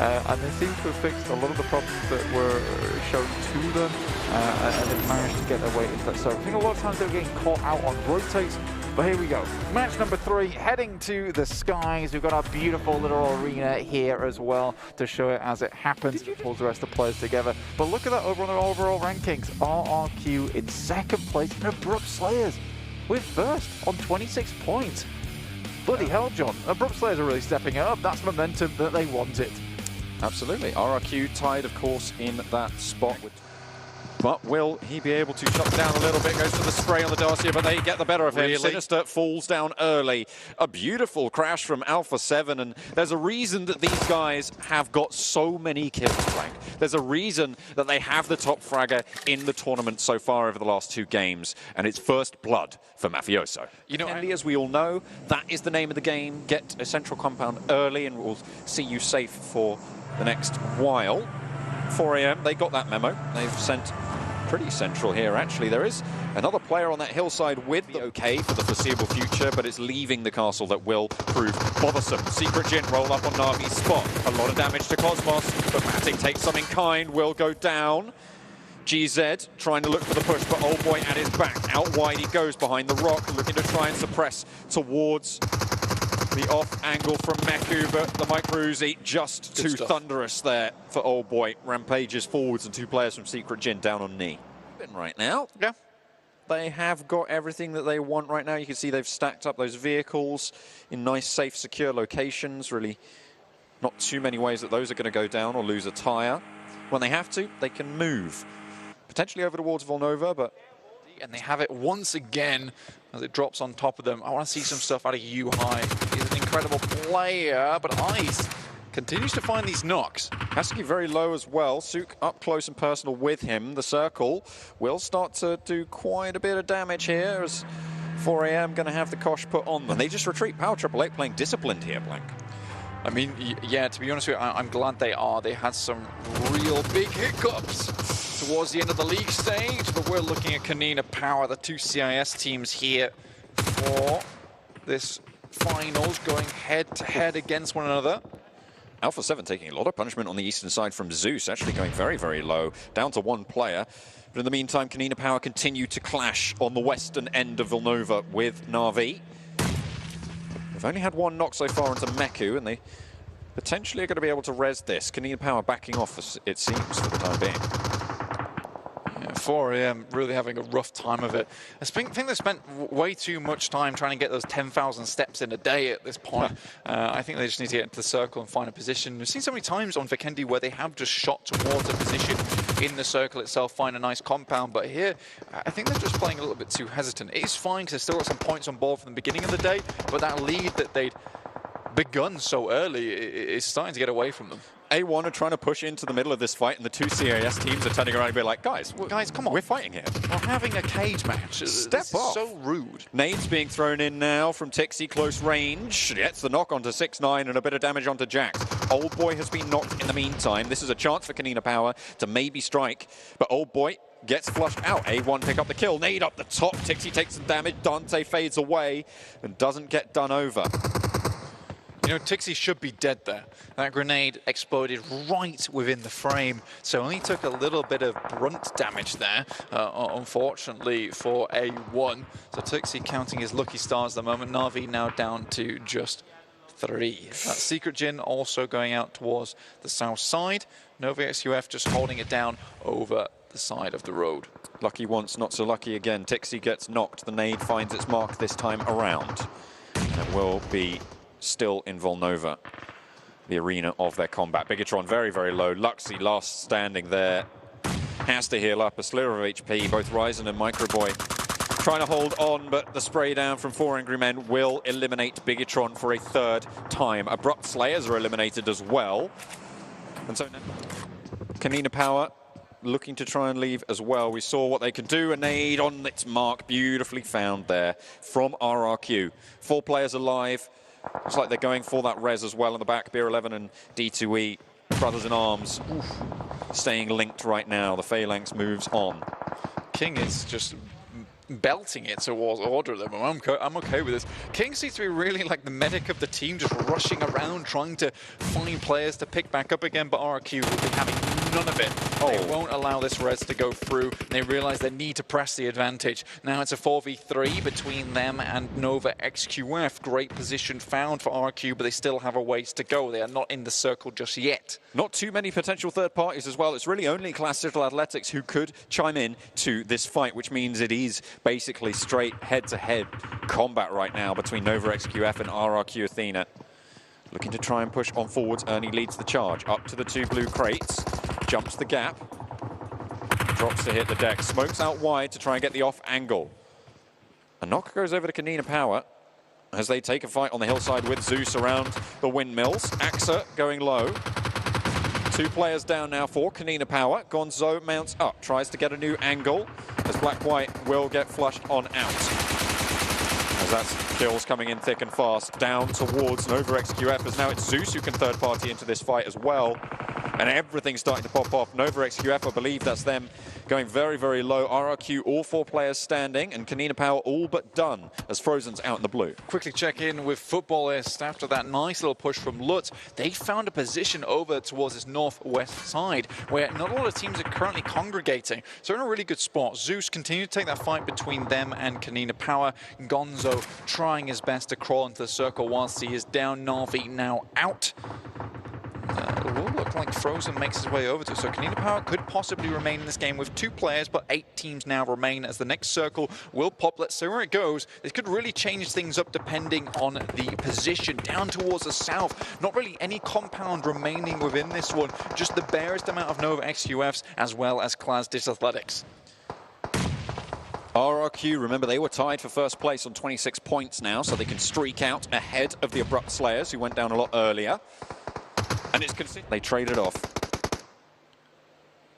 and they seem to have fixed a lot of the problems that were shown to them, and they've managed to get their way into that. So I think a lot of times they're getting caught out on rotates. But here we go. Match number 3, heading to the skies. We've got our beautiful little arena here as well to show it as it happens. It pulls the rest of the players together. But look at that over on the overall rankings. RRQ in 2nd place and Abrupt Slayers with 1st on 26 points. Bloody hell, John. Abrupt Slayers are really stepping up. That's momentum that they wanted. Absolutely. RRQ tied, of course, in that spot. But will he be able to shut down a little bit? Goes for the spray on the Darcia, but they get the better of him. Sinister falls down early. A beautiful crash from Alpha 7, and there's a reason that these guys have got so many kills, Frank. There's a reason that they have the top fragger in the tournament so far over the last 2 games, and it's first blood for Mafioso. You know, Andy, as we all know, that is the name of the game. Get a central compound early, and we'll see you safe for the next while. 4 AM, they got that memo. They've sent pretty central here, actually. There is another player on that hillside with the okay for the foreseeable future, but it's leaving the castle that will prove bothersome. Secret Jin roll up on Navi's spot. A lot of damage to Cosmos, but Matic takes some in kind, will go down. GZ trying to look for the push, but Old Boy at his back. Out wide he goes behind the rock, looking to try and suppress towards the off angle from Meku, but the Micro Uzi just too thunderous there for Old Boy. Rampages forwards and 2 players from Secret Jin down on knee. Right now, yeah, they have got everything that they want right now. You can see they've stacked up those vehicles in nice, safe, secure locations. Really not too many ways that those are going to go down or lose a tire. When they have to, they can move. Potentially over towards Volnova, but... And they have it once again as it drops on top of them. I want to see some stuff out of U-High. He's an incredible player, but Ice continues to find these knocks. Has to be very low as well. Sook up close and personal with him. The circle will start to do quite a bit of damage here as 4 AM going to have the Kosh put on them. They just retreat. Power 888 playing disciplined here, Blank. I mean, yeah, to be honest with you, I'm glad they are. They had some real big hiccups towards the end of the league stage, but we're looking at Konina Power, the 2 CIS teams here for this finals, going head-to-head against one another. Alpha 7 taking a lot of punishment on the eastern side from Zeus, actually going very, very low, down to 1 player. But in the meantime, Konina Power continue to clash on the western end of Villanova with Na'Vi. They've only had 1 knock so far into Meku, and they potentially are going to be able to res this. Konina Power backing off, it seems, for the time being. Yeah, 4 AM really having a rough time of it. I think they spent way too much time trying to get those 10,000 steps in a day at this point. I think they just need to get into the circle and find a position. We've seen so many times on Vikendi where they have just shot towards a position in the circle itself, find a nice compound, but here I think they're just playing a little bit too hesitant. It is fine because they've still got some points on board from the beginning of the day, but that lead that they'd begun so early is starting to get away from them. A1 are trying to push into the middle of this fight, and the 2 CIS teams are turning around and be like, guys, come on. We're fighting here. We're having a cage match. Step off. So rude. Nades being thrown in now from Tixie, close range. Gets the knock onto 6-9 and a bit of damage onto Jax. Old Boy has been knocked in the meantime. This is a chance for Konina Power to maybe strike, but Old Boy gets flushed out. A1 pick up the kill. Nade up the top. Tixie takes some damage. Dante fades away and doesn't get done over. You know, Tixie should be dead there. That grenade exploded right within the frame, so only took a little bit of brunt damage there, unfortunately, for A1. So Tixie counting his lucky stars at the moment. Na'Vi now down to just 3. Secret Jin also going out towards the south side. NOVA-XQF just holding it down over the side of the road. Lucky once, not so lucky again. Tixie gets knocked. The nade finds its mark this time around. And will be still in Volnova, the arena of their combat. Bigetron very, very low. Luxy last standing there. Has to heal up a sliver of HP. Both Ryzen and Microboy trying to hold on, but the spray down from 4 Angry Men will eliminate Bigetron for a 3rd time. Abrupt Slayers are eliminated as well. And so now Konina Power looking to try and leave as well. We saw what they can do. A nade on its mark, beautifully found there from RRQ. 4 players alive. Looks like they're going for that res as well in the back. Beer 11 and D2E, brothers in arms, staying linked right now. The Phalanx moves on. King is just belting it towards order of them. I'm okay with this. King seems to be really like the medic of the team, just rushing around, trying to find players to pick back up again, but RRQ will be having none of it. They won't allow this res to go through. They realize they need to press the advantage. Now it's a 4v3 between them and NOVA-XQF. Great position found for RRQ, but they still have a ways to go. They are not in the circle just yet. Not too many potential third parties as well. It's really only Klas Digital Athletics who could chime in to this fight, which means it is basically straight head-to-head combat right now between NOVA-XQF and RRQ Athena. Looking to try and push on forwards. Ernie leads the charge. Up to the 2 blue crates. Jumps the gap. Drops to hit the deck. Smokes out wide to try and get the off angle. A knock goes over to Konina Power as they take a fight on the hillside with Zeus around the windmills. Axa going low. 2 players down now for Konina Power. Gonzo mounts up. Tries to get a new angle as Black-White will get flushed on out. As that's kills coming in thick and fast. Down towards NOVA-XQF as now it's Zeus who can third party into this fight as well. And everything's starting to pop off. NOVA-XQF, I believe that's them going very, very low. RRQ, all 4 players standing, and Konina Power all but done as Frozen's out in the blue. Quickly check in with Futbolist after that nice little push from Lutz. They found a position over towards this northwest side where not a lot of teams are currently congregating. So they're in a really good spot. Zeus continued to take that fight between them and Konina Power. Gonzo trying his best to crawl into the circle whilst he is down. Na'Vi now out. It will look like Frozen makes his way over to it. So Konina Power could possibly remain in this game with 2 players, but 8 teams now remain as the next circle will pop. Let's see where it goes. This could really change things up depending on the position. Down towards the south, not really any compound remaining within this one, just the barest amount of NOVA-XQFs as well as Klas Digital Athletics. RRQ, remember, they were tied for first place on 26 points now, so they can streak out ahead of the Abrupt Slayers, who went down a lot earlier. And it's considered they traded off.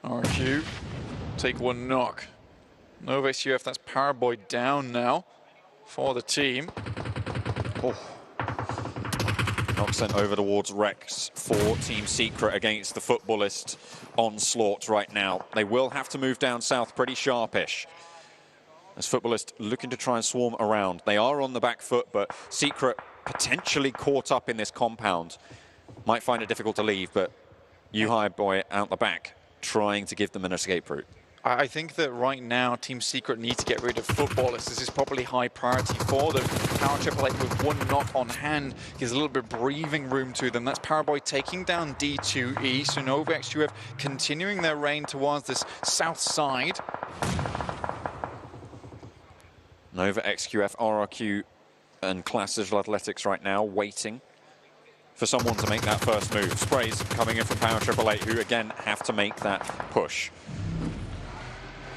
RRQ take 1 knock. NOVA-XQF, that's Powerboy down now for the team. Oh. Knock sent over towards Rex for Team Secret against the Futbolist onslaught right now. They will have to move down south pretty sharpish. As Futbolist looking to try and swarm around. They are on the back foot, but Secret potentially caught up in this compound. Might find it difficult to leave, but Yuhai Boy out the back, trying to give them an escape route. I think that right now, Team Secret need to get rid of Futbolist. This is probably high priority for them. Power 888 with 1 knock on hand gives a little bit of breathing room to them. That's Powerboy taking down D2E. So NOVA-XQF continuing their reign towards this south side. NOVA-XQF, RRQ, and Klas Digital Athletics right now waiting for someone to make that first move. Sprays coming in from Power 888, who again have to make that push.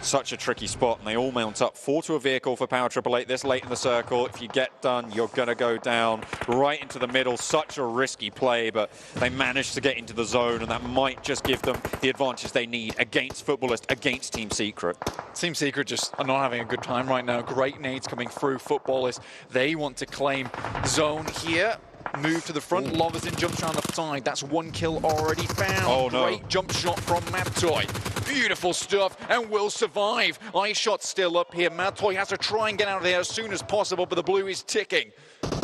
Such a tricky spot, and they all mount up. 4 to a vehicle for Power 888 this late in the circle. If you get done, you're going to go down right into the middle. Such a risky play, but they managed to get into the zone, and that might just give them the advantage they need against Futbolist, against Team Secret. Team Secret just are not having a good time right now. Great nades coming through. Futbolist, they want to claim zone here. Move to the front. Loverson jumps around the side. That's 1 kill already found. Oh, no. Great jump shot from Matoy. Beautiful stuff, and will survive. Eye shot still up here. Matoy has to try and get out of there as soon as possible, but the blue is ticking.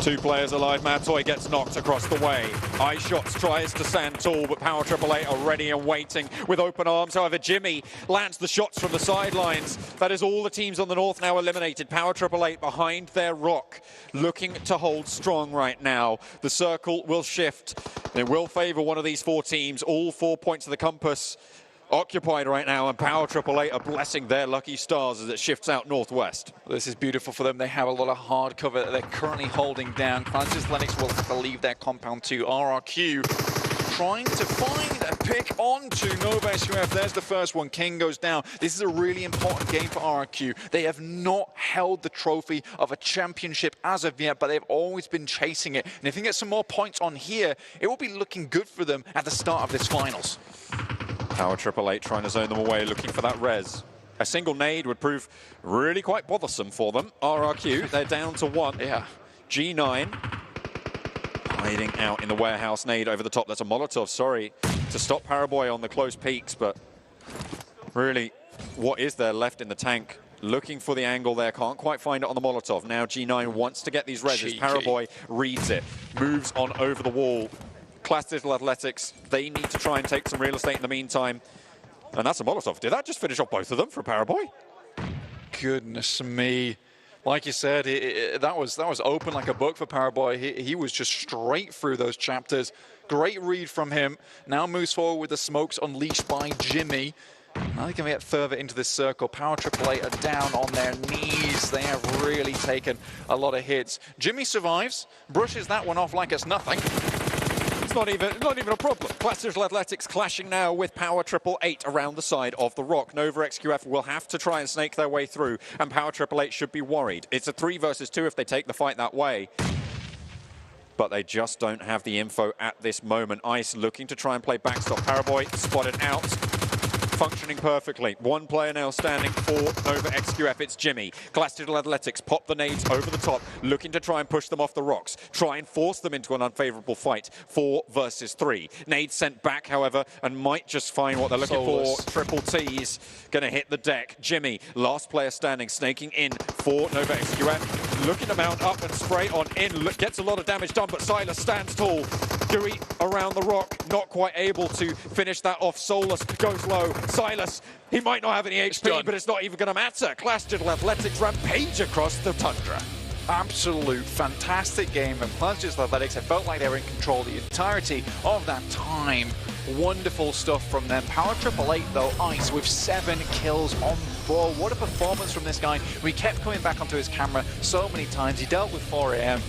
2 players alive. Matoy gets knocked across the way. iShots tries to stand tall, but Power 888 are ready and waiting with open arms. However, Jimmy lands the shots from the sidelines. That is all the teams on the north now eliminated. Power 888 behind their rock, looking to hold strong right now. The circle will shift. It will favor one of these 4 teams. All 4 points of the compass occupied right now, and Power 888 are blessing their lucky stars as it shifts out northwest. This is beautiful for them. They have a lot of hard cover that they're currently holding down. Klas Athletics will have to leave their compound too. RRQ trying to find a pick onto NOVA-XQF. There's the first one. King goes down. This is a really important game for RRQ. They have not held the trophy of a championship as of yet, but they've always been chasing it. And if they get some more points on here, it will be looking good for them at the start of this finals. Power 888 trying to zone them away, looking for that res. A single nade would prove really quite bothersome for them. RRQ, they're down to 1. Yeah. G9 hiding out in the warehouse. Nade over the top. That's a Molotov, sorry, to stop Paraboy on the close peaks, but really, what is there left in the tank? looking for the angle there, can't quite find it on the Molotov. Now G9 wants to get these reses. Paraboy reads it, moves on over the wall. Klas Digital Athletics, they need to try and take some real estate in the meantime. And that's a Molotov. Did that just finish off both of them for Paraboy? Goodness me. Like you said, that was open like a book for Paraboy. He was just straight through those chapters. Great read from him. Now moves forward with the smokes unleashed by Jimmy. Now they can get further into this circle. Power AAA are down on their knees. They have really taken a lot of hits. Jimmy survives, brushes that one off like it's nothing. It's not even a problem. Klas Digital Athletics clashing now with Power 888 around the side of the rock. NOVA-XQF will have to try and snake their way through, and Power 888 should be worried. It's a 3 versus 2 if they take the fight that way. But they just don't have the info at this moment. Ice looking to try and play backstop. Paraboy spotted out. Functioning perfectly. One player now standing for NOVA-XQF. It's Jimmy. Klas Digital Athletics pop the nades over the top, looking to try and push them off the rocks, try and force them into an unfavorable fight. 4 versus 3. Nades sent back, however, and might just find what they're looking for. Triple T's going to hit the deck. Jimmy, last player standing, snaking in for NOVA-XQF. Looking to mount up and spray on in. Gets a lot of damage done, but Silas stands tall. Gooey around the rock, not quite able to finish that off. Solus goes low. Silas, he might not have any HP, but it's not even going to matter. Klas Digital Athletics rampage across the tundra. Absolute fantastic game from Klas Digital Athletics. I felt like they were in control the entirety of that time. Wonderful stuff from them. Power 888 though, Ice with 7 kills on 4. What a performance from this guy. We kept coming back onto his camera so many times. He dealt with 4 AM.